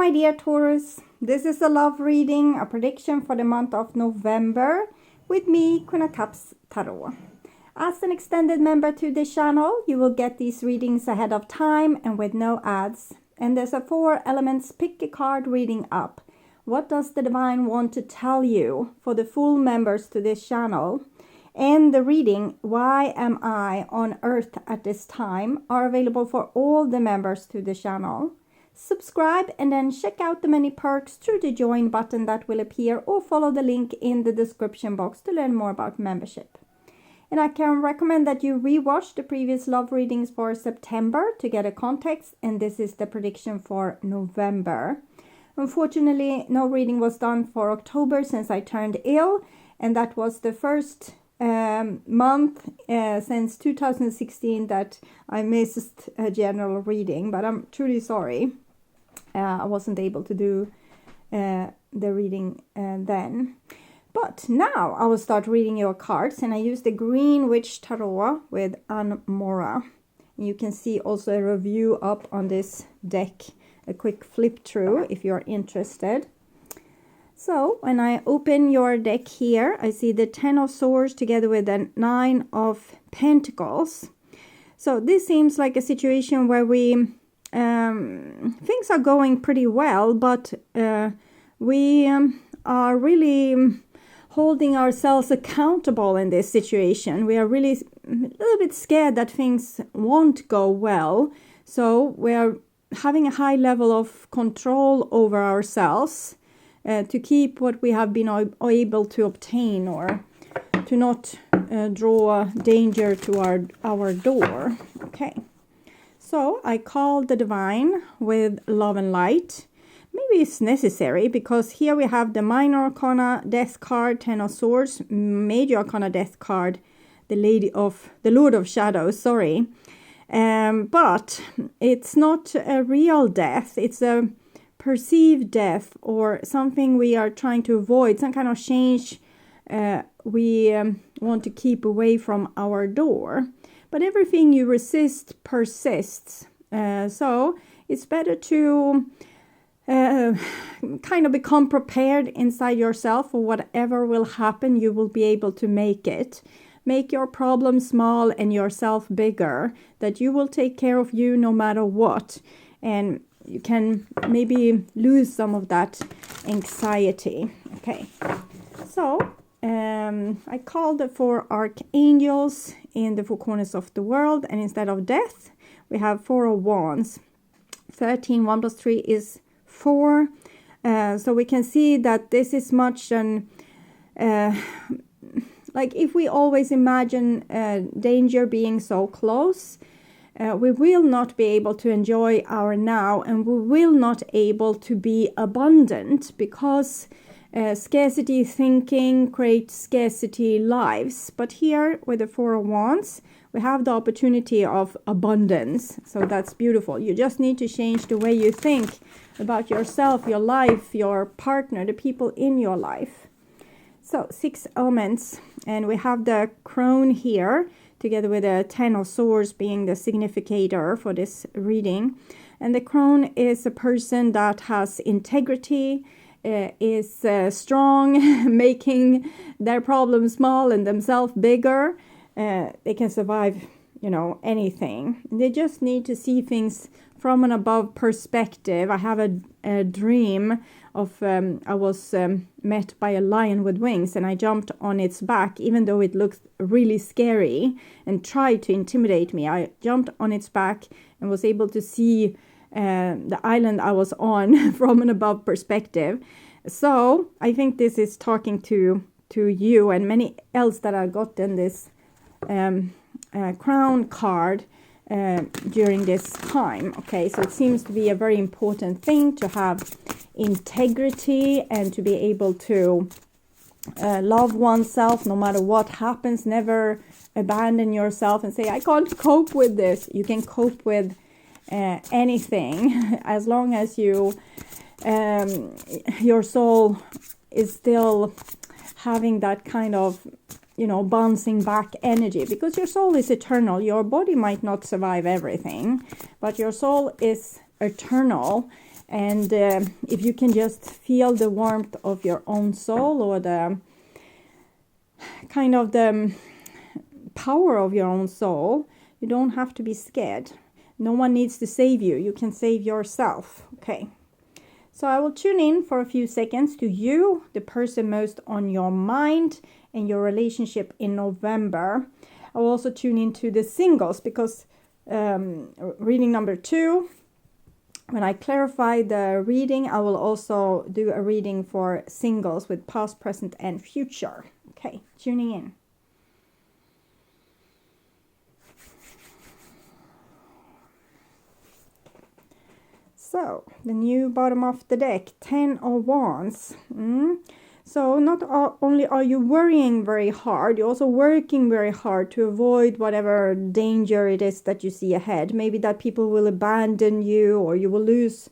my dear Taurus, this is a love reading, a prediction for the month of November with me, Queen of Cups Tarot. As an extended member to this channel, you will get these readings ahead of time and with no ads. And there's a 4 elements pick a card reading up. What does the divine want to tell you for the full members to this channel? And the reading, Why Am I on Earth at This Time, are available for all the members to the channel. Subscribe and then check out the many perks through the join button that will appear, or follow the link in the description box to learn more about membership. And I can recommend that you rewatch the previous love readings for September to get a context, and this is the prediction for November. Unfortunately, no reading was done for October since I turned ill, and that was the first month since 2016 that I missed a general reading, but I'm truly sorry. I wasn't able to do the reading then. But now I will start reading your cards, and I use the Green Witch Tarot with Anne Mora. You can see also a review up on this deck, a quick flip through if you're interested. So when I open your deck here, I see the 10 of Swords together with the 9 of Pentacles. So this seems like a situation where we things are going pretty well, but we are really holding ourselves accountable in this situation. We are really a little bit scared that things won't go well. So we are having a high level of control over ourselves to keep what we have been able to obtain, or to not draw danger to our door. Okay. So I call the divine with Love and Light. Maybe it's necessary because here we have the Minor Arcana Death card, 10 of Swords, Major Arcana Death card, the Lord of Shadows, sorry. But it's not a real death. It's a perceived death, or something we are trying to avoid, some kind of change we want to keep away from our door. But everything you resist persists. So it's better to kind of become prepared inside yourself for whatever will happen. You will be able to make it. Make your problem small and yourself bigger. That you will take care of you no matter what. And you can maybe lose some of that anxiety. Okay. So I called the 4 archangels in the 4 corners of the world, and instead of death we have 4 of wands. 13, 1 plus 3 is 4. So we can see that this is much an like if we always imagine danger being so close, we will not be able to enjoy our now, and we will not able to be abundant, because scarcity thinking creates scarcity lives. But here with the 4 of wands, we have the opportunity of abundance. So that's beautiful. You just need to change the way you think about yourself, your life, your partner, the people in your life. So 6 elements, and we have the crone here together with the 10 of Swords being the significator for this reading. And the crone is a person that has integrity, is strong, making their problems small and themselves bigger. They can survive, anything. They just need to see things from an above perspective. I have a dream of I was met by a lion with wings, and I jumped on its back, even though it looked really scary and tried to intimidate me. I jumped on its back and was able to see the island I was on from an above perspective. So I think this is talking to you and many else that I got in this crown card during this time. Okay, so it seems to be a very important thing to have integrity and to be able to love oneself no matter what happens. Never abandon yourself and say, I can't cope with this. You can cope with anything as long as you your soul is still having that kind of bouncing back energy, because your soul is eternal. Your body might not survive everything, but your soul is eternal, And if you can just feel the warmth of your own soul, or the kind of the power of your own soul, you don't have to be scared. No one needs to save you. You can save yourself. Okay. So I will tune in for a few seconds to you, the person most on your mind, and your relationship in November. I will also tune into the singles, because reading number 2, when I clarify the reading, I will also do a reading for singles with past, present, and future. Okay, tuning in. So, the new bottom of the deck, 10 of Wands. So, not only are you worrying very hard, you're also working very hard to avoid whatever danger it is that you see ahead. Maybe that people will abandon you, or you will lose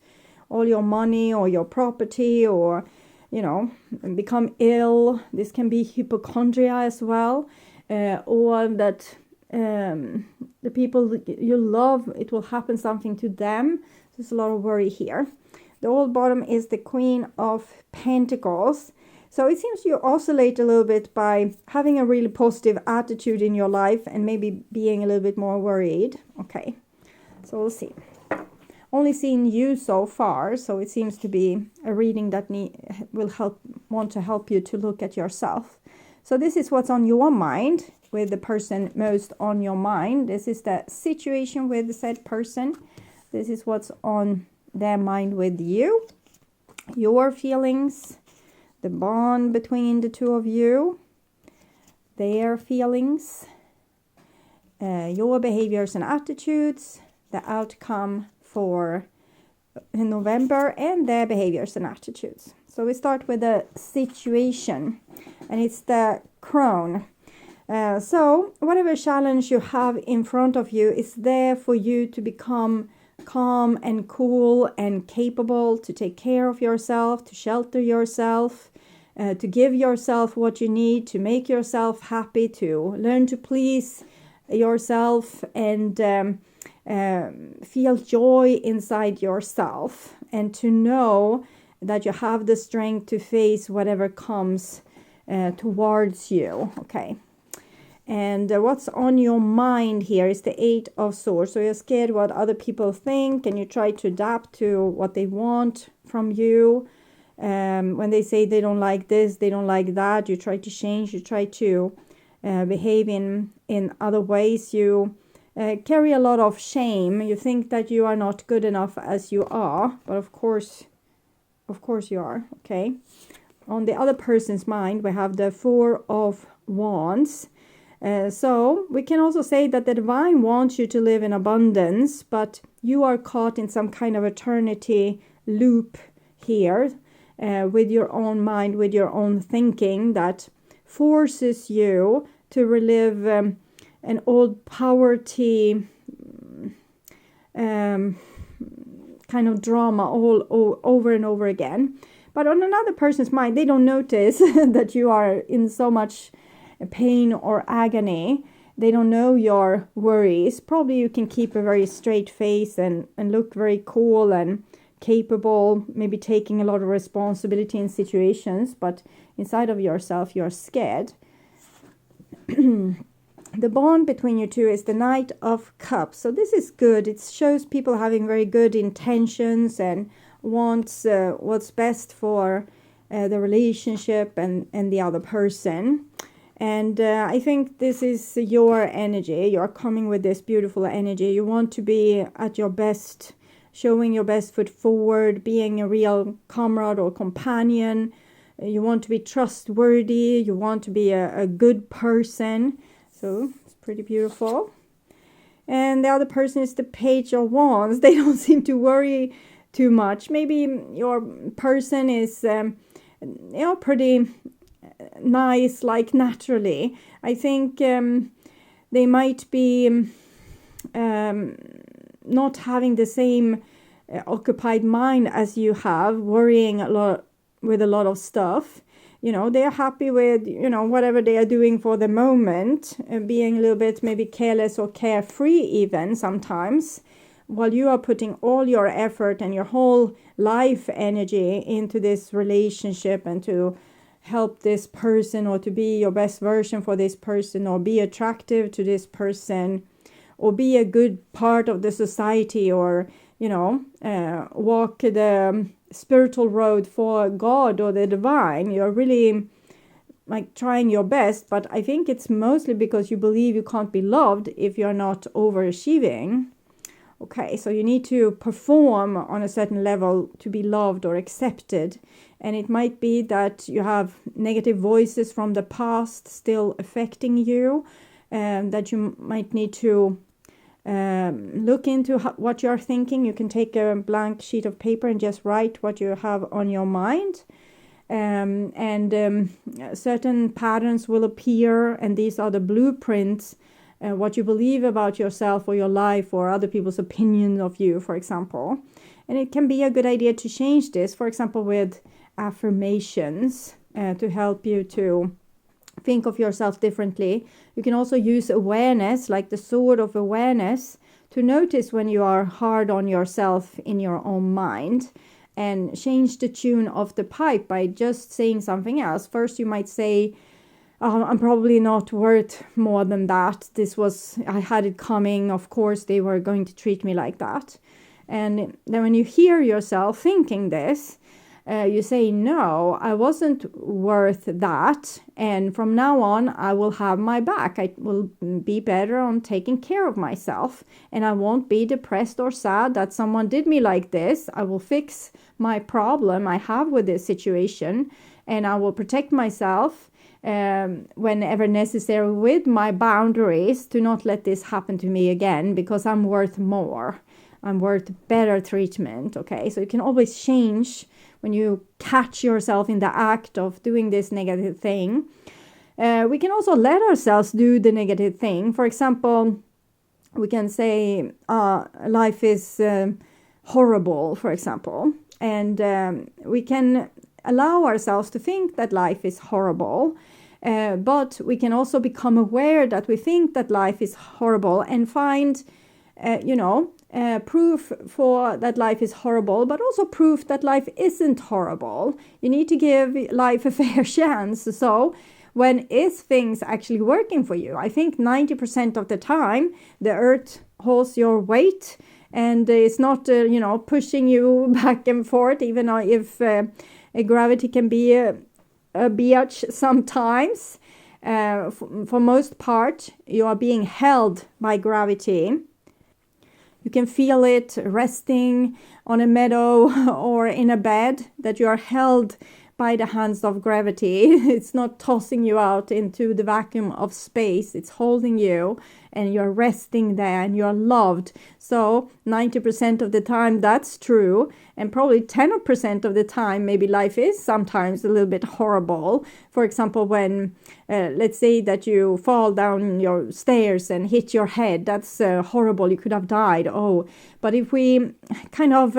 all your money or your property, or, you know, become ill. This can be hypochondria as well. Or that the people you love, it will happen something to them. There's a lot of worry here. The old bottom is the Queen of Pentacles. So it seems you oscillate a little bit by having a really positive attitude in your life and maybe being a little bit more worried. Okay, so we'll see. Only seen you so far, so it seems to be a reading that want to help you to look at yourself. So this is what's on your mind, with the person most on your mind. This is the situation with the said person. This is what's on their mind with you. Your feelings, the bond between the two of you, their feelings, your behaviors and attitudes, the outcome for November, and their behaviors and attitudes. So we start with the situation, and it's the Crone. So whatever challenge you have in front of you is there for you to become calm and cool and capable to take care of yourself, to shelter yourself, to give yourself what you need, to make yourself happy, to learn to please yourself, and feel joy inside yourself, and to know that you have the strength to face whatever comes towards you. Okay. And what's on your mind here is the 8 of Swords. So you're scared what other people think, and you try to adapt to what they want from you. When they say they don't like this, they don't like that, you try to change, you try to behave in other ways. You carry a lot of shame. You think that you are not good enough as you are, but of course you are. Okay. On the other person's mind, we have the 4 of Wands. So we can also say that the divine wants you to live in abundance, but you are caught in some kind of eternity loop here, with your own mind, with your own thinking, that forces you to relive an old poverty kind of drama all over and over again. But on another person's mind, they don't notice that you are in so much pain or agony. They don't know your worries. Probably you can keep a very straight face and look very cool and capable, maybe taking a lot of responsibility in situations, but inside of yourself you're scared. The bond between you two is the Knight of Cups. So this is good. It shows people having very good intentions and wants what's best for the relationship and the other person. And I think this is your energy. You're coming with this beautiful energy. You want to be at your best, showing your best foot forward, being a real comrade or companion. You want to be trustworthy. You want to be a good person. So it's pretty beautiful. And the other person is the Page of Wands. They don't seem to worry too much. Maybe your person is pretty nice, like naturally. I think they might be not having the same occupied mind as you have, worrying a lot with a lot of stuff. You know, they are happy with, whatever they are doing for the moment, being a little bit maybe careless or carefree even sometimes. while you are putting all your effort and your whole life energy into this relationship and to help this person, or to be your best version for this person, or be attractive to this person, or be a good part of the society, or walk the spiritual road for God or the divine. You're really like trying your best, but I think it's mostly because you believe you can't be loved if you're not overachieving. Okay, so you need to perform on a certain level to be loved or accepted. And it might be that you have negative voices from the past still affecting you, that you might need to look into what you're thinking. You can take a blank sheet of paper and just write what you have on your mind. Certain patterns will appear, and these are the blueprints, what you believe about yourself or your life or other people's opinion of you, for example. And it can be a good idea to change this, for example, with affirmations, to help you to think of yourself differently. You can also use awareness, like the sword of awareness, to notice when you are hard on yourself in your own mind, and change the tune of the pipe by just saying something else. First, you might say, I'm probably not worth more than that. I had it coming. Of course, they were going to treat me like that. And then when you hear yourself thinking this, you say, no, I wasn't worth that. And from now on, I will have my back. I will be better on taking care of myself. And I won't be depressed or sad that someone did me like this. I will fix my problem I have with this situation. And I will protect myself whenever necessary with my boundaries to not let this happen to me again, because I'm worth more. I'm worth better treatment. Okay, so you can always change when you catch yourself in the act of doing this negative thing. We can also let ourselves do the negative thing. For example, we can say life is horrible, for example. And we can allow ourselves to think that life is horrible. But we can also become aware that we think that life is horrible and find, proof for that life is horrible, but also proof that life isn't horrible. You need to give life a fair chance. So when is things actually working for you? I think 90% of the time the earth holds your weight and it's not, pushing you back and forth, even if gravity can be a bitch sometimes. For most part, you are being held by gravity. You can feel it resting on a meadow or in a bed, that you are held by the hands of gravity. It's not tossing you out into the vacuum of space. It's holding you and you're resting there and you're loved. So 90% of the time that's true. And probably 10% of the time, maybe life is sometimes a little bit horrible. For example, when, let's say that you fall down your stairs and hit your head, that's horrible. You could have died. Oh, but if we kind of...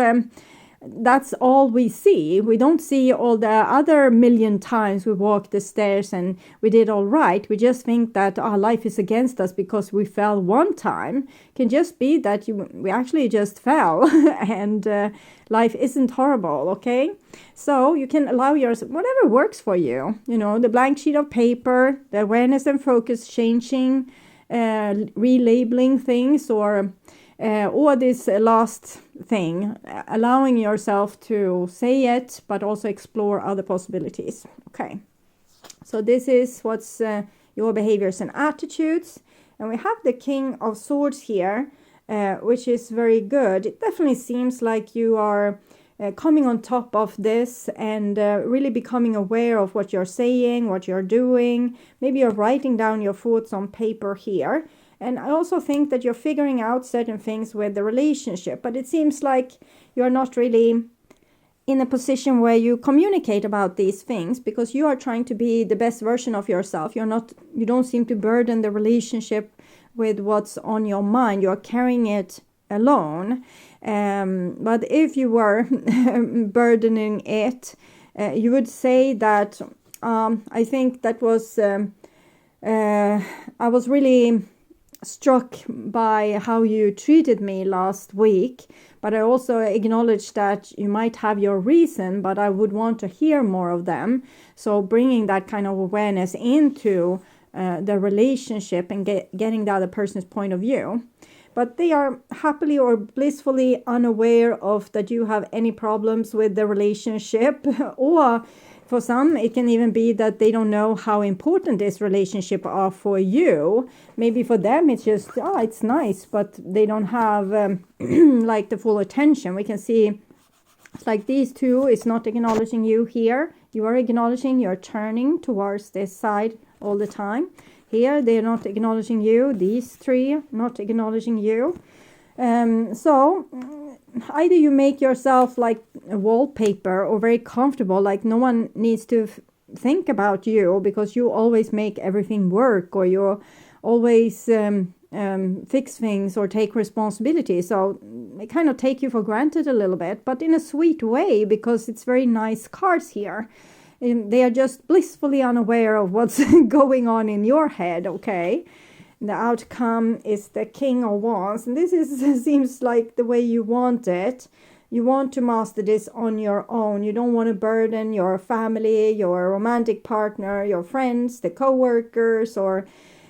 that's all we see. We don't see all the other million times we walked the stairs and we did all right. We just think that our life is against us because we fell one time. It can just be that we actually just fell and life isn't horrible, okay? So you can allow yourself, whatever works for you, the blank sheet of paper, the awareness and focus changing, relabeling things, or this last thing, allowing yourself to say it, but also explore other possibilities. Okay, so this is what's your behaviors and attitudes. And we have the King of Swords here, which is very good. It definitely seems like you are coming on top of this and really becoming aware of what you're saying, what you're doing. Maybe you're writing down your thoughts on paper here. And I also think that you're figuring out certain things with the relationship, but it seems like you're not really in a position where you communicate about these things because you are trying to be the best version of yourself. You don't seem to burden the relationship with what's on your mind. You're carrying it alone. But if you were burdening it, you would say that I think that was I was really struck by how you treated me last week, but I also acknowledge that you might have your reason, but I would want to hear more of them. So bringing that kind of awareness into the relationship and getting the other person's point of view. But they are happily or blissfully unaware of that you have any problems with the relationship. Or for some, it can even be that they don't know how important this relationship are for you. Maybe for them, it's just, it's nice, but they don't have like the full attention. We can see it's like these two is not acknowledging you here. You are acknowledging, you're turning towards this side all the time. Here, they're not acknowledging you. These three, not acknowledging you. So, either you make yourself like a wallpaper or very comfortable, like no one needs to think about you because you always make everything work, or you always fix things or take responsibility. So, they kind of take you for granted a little bit, but in a sweet way, because it's very nice cards here. They are just blissfully unaware of what's going on in your head, okay? The outcome is the King of Wands. And this seems like the way you want it. You want to master this on your own. You don't want to burden your family, your romantic partner, your friends, the co-workers, or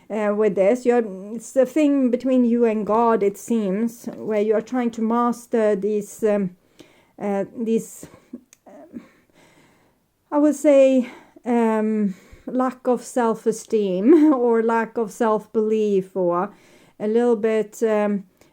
with this. It's a thing between you and God, it seems, where you are trying to master these I would say lack of self-esteem or lack of self-belief, or a little bit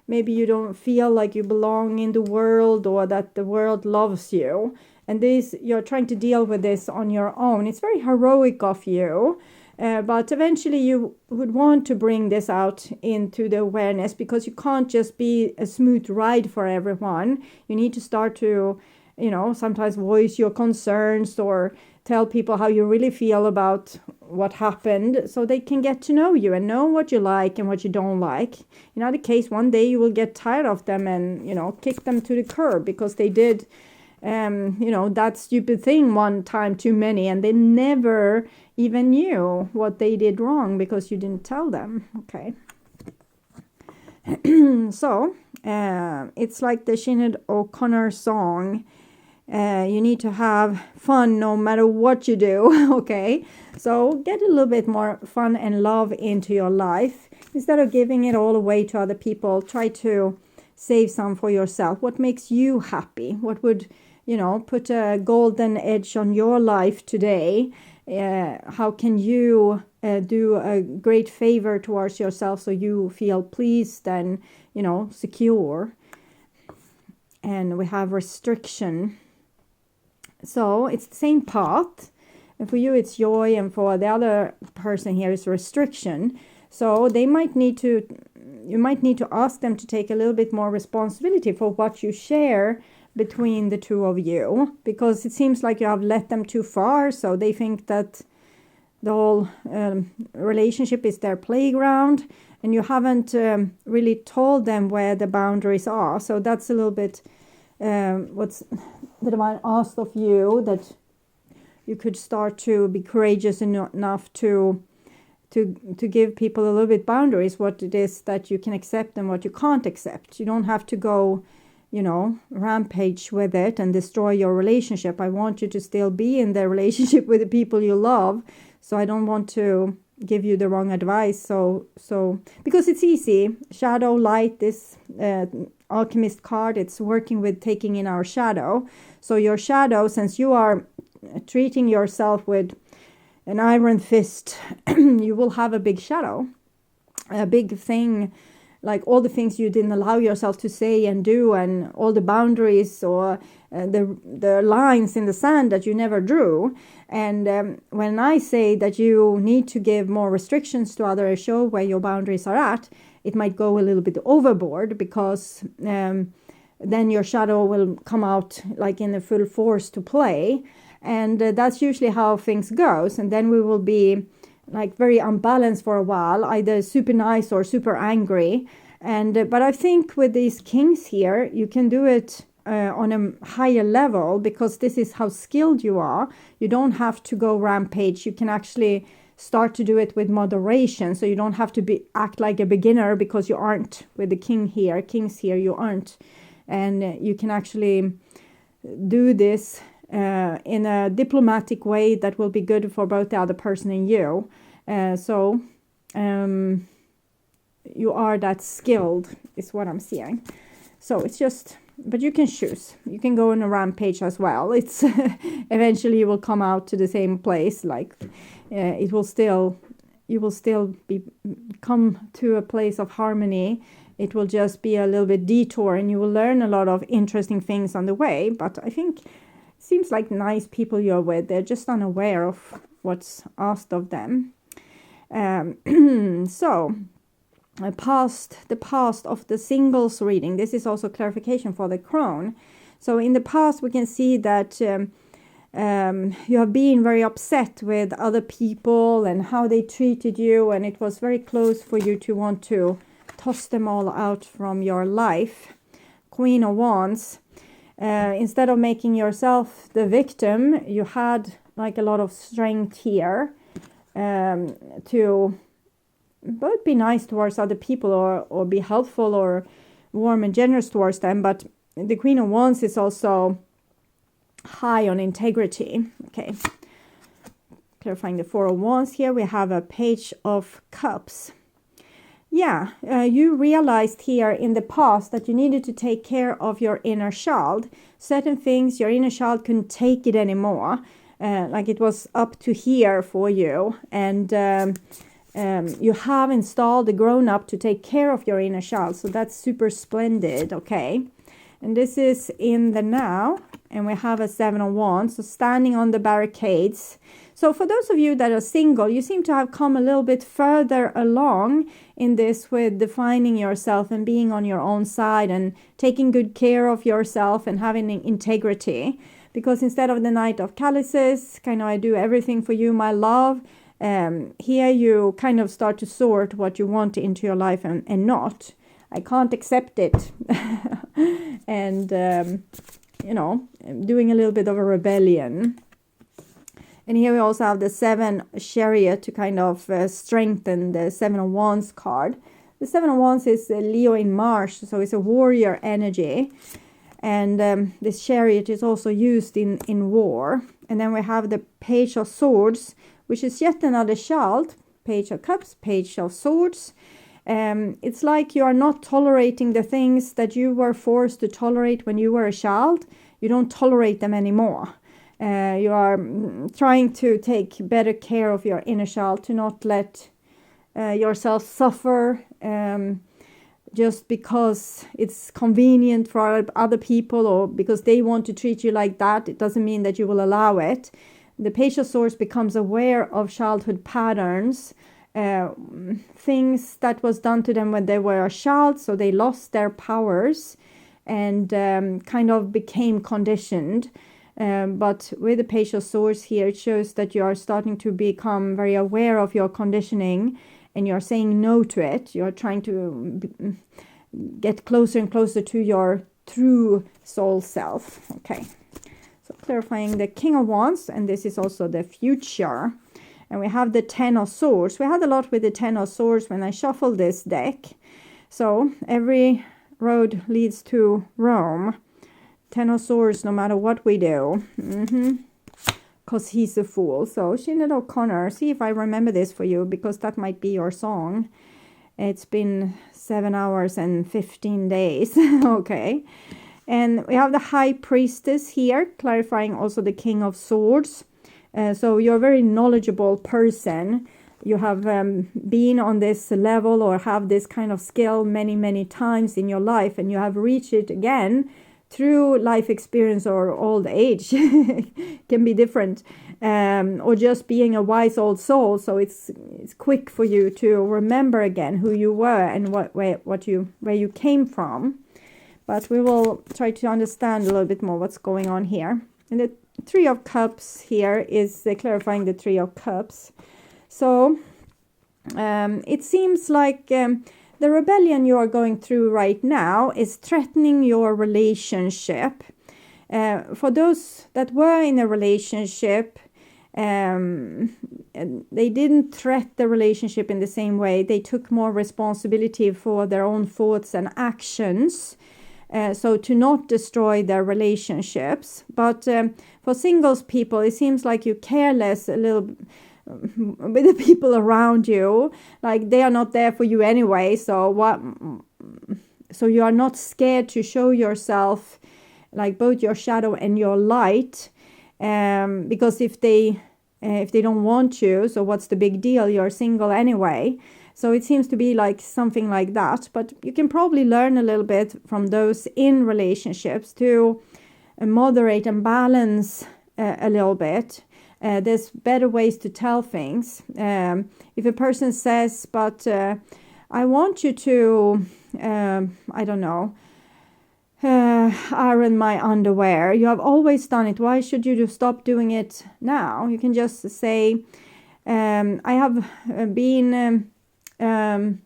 maybe you don't feel like you belong in the world, or that the world loves you. And you're trying to deal with this on your own. It's very heroic of you, but eventually you would want to bring this out into the awareness, because you can't just be a smooth ride for everyone. You need to start to sometimes voice your concerns or tell people how you really feel about what happened, so they can get to know you and know what you like and what you don't like. In other case, one day you will get tired of them and, kick them to the curb because they did, that stupid thing one time too many, and they never even knew what they did wrong because you didn't tell them. Okay. So, it's like the Sinead O'Connor song. You need to have fun no matter what you do, okay? So get a little bit more fun and love into your life. Instead of giving it all away to other people, try to save some for yourself. What makes you happy? What would, put a golden edge on your life today? How can you do a great favor towards yourself so you feel pleased and, secure? And we have restriction. So it's the same path. And for you, it's joy. And for the other person here, is restriction. So you might need to ask them to take a little bit more responsibility for what you share between the two of you. Because it seems like you have let them too far. So they think that the whole relationship is their playground. And you haven't really told them where the boundaries are. So that's a little bit what's the divine asked of you, that you could start to be courageous enough to give people a little bit boundaries, what it is that you can accept and what you can't accept. You don't have to go, rampage with it and destroy your relationship. I want you to still be in the relationship with the people you love. So I don't want to give you the wrong advice. So because it's easy, shadow, light, this alchemist card, it's working with taking in our shadow. So your shadow, since you are treating yourself with an iron fist, you will have a big shadow, a big thing, like all the things you didn't allow yourself to say and do, and all the boundaries or the lines in the sand that you never drew. And when I say that you need to give more restrictions to others, show where your boundaries are at, it might go a little bit overboard, because then your shadow will come out like in a full force to play. And that's usually how things goes. And then we will be like very unbalanced for a while, either super nice or super angry. And but I think with these kings here, you can do it on a higher level, because this is how skilled you are. You don't have to go rampage. You can actually start to do it with moderation, so you don't have to act like a beginner, because you aren't. With the kings here, you aren't. And you can actually do this in a diplomatic way that will be good for both the other person and you. So you are that skilled, is what I'm seeing. So it's just, but you can choose. You can go on a rampage as well. It's eventually you will come out to the same place. Like you will still come to a place of harmony. It will just be a little bit detour, and you will learn a lot of interesting things on the way. But I think it seems like nice people you're with. They're just unaware of what's asked of them. So the past of the singles reading. This is also clarification for the crone. So in the past, we can see that you have been very upset with other people and how they treated you, and it was very close for you to want to toss them all out from your life. Queen of Wands. Instead of making yourself the victim, you had like a lot of strength here to both be nice towards other people or be helpful or warm and generous towards them. But the Queen of Wands is also high on integrity. Okay. Clarifying the Four of Wands here, we have a Page of Cups. Yeah, you realized here in the past that you needed to take care of your inner child. Certain things, your inner child couldn't take it anymore. Like it was up to here for you. And you have installed a grown-up to take care of your inner child. So that's super splendid, okay? And this is in the now. And we have a Seven of Wands. So standing on the barricades. So for those of you that are single, you seem to have come a little bit further along in this with defining yourself and being on your own side and taking good care of yourself and having integrity. Because instead of the Knight of Chalices, kind of I do everything for you, my love, here you kind of start to sort what you want into your life and not. I can't accept it. And, doing a little bit of a rebellion. And here we also have the Seven Chariot to kind of strengthen the Seven of Wands card. The Seven of Wands is Leo in Mars, so it's a warrior energy. And this Chariot is also used in war. And then we have the Page of Swords, which is yet another child. Page of Cups, Page of Swords. It's like you are not tolerating the things that you were forced to tolerate when you were a child. You don't tolerate them anymore. You are trying to take better care of your inner child, to not let yourself suffer just because it's convenient for other people or because they want to treat you like that. It doesn't mean that you will allow it. The Page of Swords becomes aware of childhood patterns, things that was done to them when they were a child, so they lost their powers and kind of became conditioned. But with the Page of Swords here, it shows that you are starting to become very aware of your conditioning and you're saying no to it. You're trying to get closer and closer to your true soul self. Okay, so clarifying the King of Wands, and this is also the future. And we have the Ten of Swords. We had a lot with the Ten of Swords when I shuffled this deck. So every road leads to Rome. Ten of Swords, no matter what we do. Because he's a fool. So Sinead O'Connor, see if I remember this for you, because that might be your song. It's been 7 hours and 15 days. Okay. And we have the High Priestess here, clarifying also the King of Swords. So you're a very knowledgeable person. You have been on this level or have this kind of skill many, many times in your life, and you have reached it again through life experience or old age. Can be different, or just being a wise old soul. So it's quick for you to remember again who you were and where you came from. But we will try to understand a little bit more what's going on here. And the Three of Cups here is clarifying the Three of Cups. So it seems like the rebellion you are going through right now is threatening your relationship. For those that were in a relationship, and they didn't threat the relationship in the same way. They took more responsibility for their own thoughts and actions. So to not destroy their relationships. But for singles people, it seems like you care less a little with the people around you. Like they are not there for you anyway. So you are not scared to show yourself, like both your shadow and your light. Because if they don't want you, so what's the big deal? You're single anyway. So it seems to be like something like that. But you can probably learn a little bit from those in relationships to moderate and balance a little bit. There's better ways to tell things. If a person says, but I want you to, I don't know, iron my underwear. You have always done it. Why should you stop doing it now? You can just say, I have been... I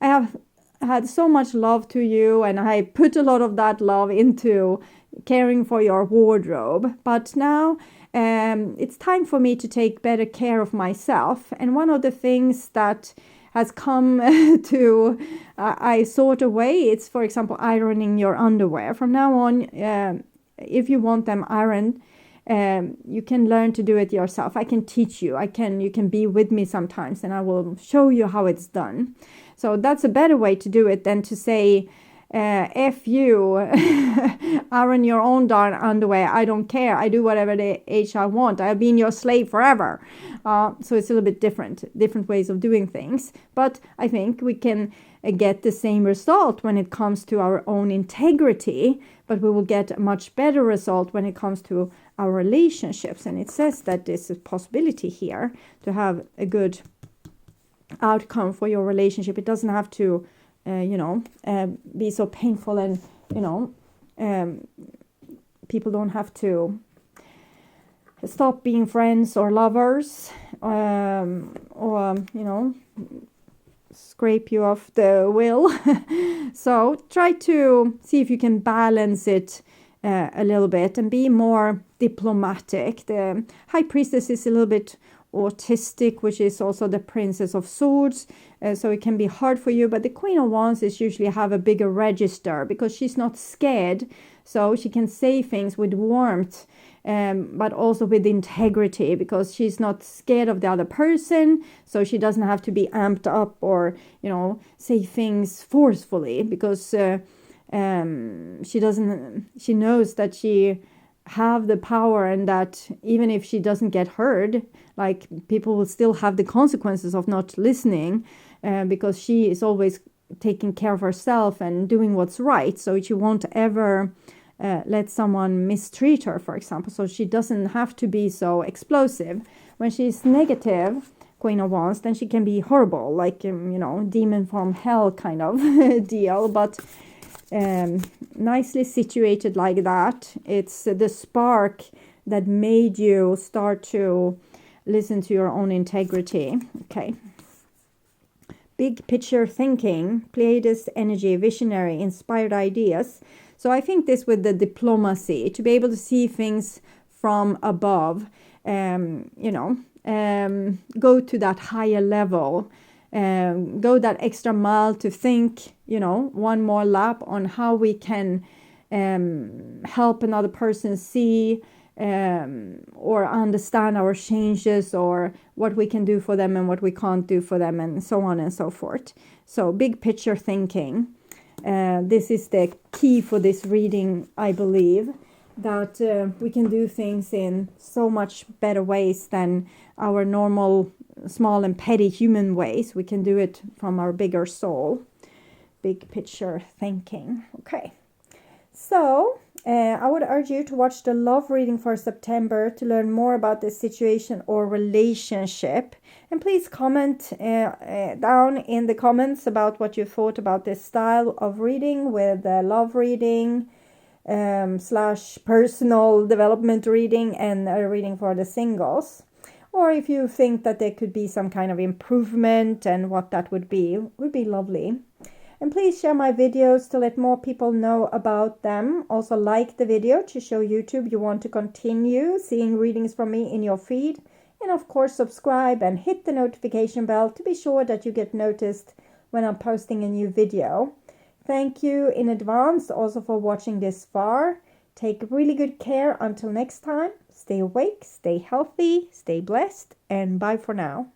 have had so much love to you, and I put a lot of that love into caring for your wardrobe. But now it's time for me to take better care of myself. And one of the things that has come to I sort away, it's, for example, ironing your underwear. From now on, if you want them ironed, you can learn to do it yourself. I can teach you. You can be with me sometimes, and I will show you how it's done. So that's a better way to do it than to say, F you, iron your own darn underwear. I don't care. I do whatever the age I want. I've been your slave forever. So it's a little bit different ways of doing things. But I think we can get the same result when it comes to our own integrity, but we will get a much better result when it comes to our relationships. And it says that there's a possibility here to have a good outcome for your relationship. It doesn't have to be so painful, and people don't have to stop being friends or lovers, or scrape you off the wheel. So try to see if you can balance it a little bit and be more diplomatic. The High Priestess is a little bit autistic, which is also the Princess of Swords, so it can be hard for you. But the Queen of Wands is usually have a bigger register because she's not scared, so she can say things with warmth, but also with integrity, because she's not scared of the other person, so she doesn't have to be amped up or say things forcefully, because she knows that she have the power, and that even if she doesn't get heard, like, people will still have the consequences of not listening, because she is always taking care of herself and doing what's right. So she won't ever let someone mistreat her, for example. So she doesn't have to be so explosive. When she's negative, Queen of Wands, then she can be horrible, like demon from hell kind of deal. But nicely situated like that, it's the spark that made you start to listen to your own integrity. Okay. Big picture thinking, Pleiades energy, visionary, inspired ideas. So I think this with the diplomacy, to be able to see things from above, go to that higher level, go that extra mile to think, one more lap on how we can help another person see or understand our changes, or what we can do for them and what we can't do for them, and so on and so forth. So big picture thinking. This is the key for this reading, I believe, that we can do things in so much better ways than our normal small and petty human ways. We can do it from our bigger soul. Big picture thinking. Okay. So I would urge you to watch the love reading for September to learn more about this situation or relationship. And please comment down in the comments about what you thought about this style of reading, with love reading / personal development reading, and a reading for the singles. Or if you think that there could be some kind of improvement and what that would be lovely. And please share my videos to let more people know about them. Also like the video to show YouTube you want to continue seeing readings from me in your feed. And of course, subscribe and hit the notification bell to be sure that you get noticed when I'm posting a new video. Thank you in advance also for watching this far. Take really good care until next time. Stay awake, stay healthy, stay blessed, and bye for now.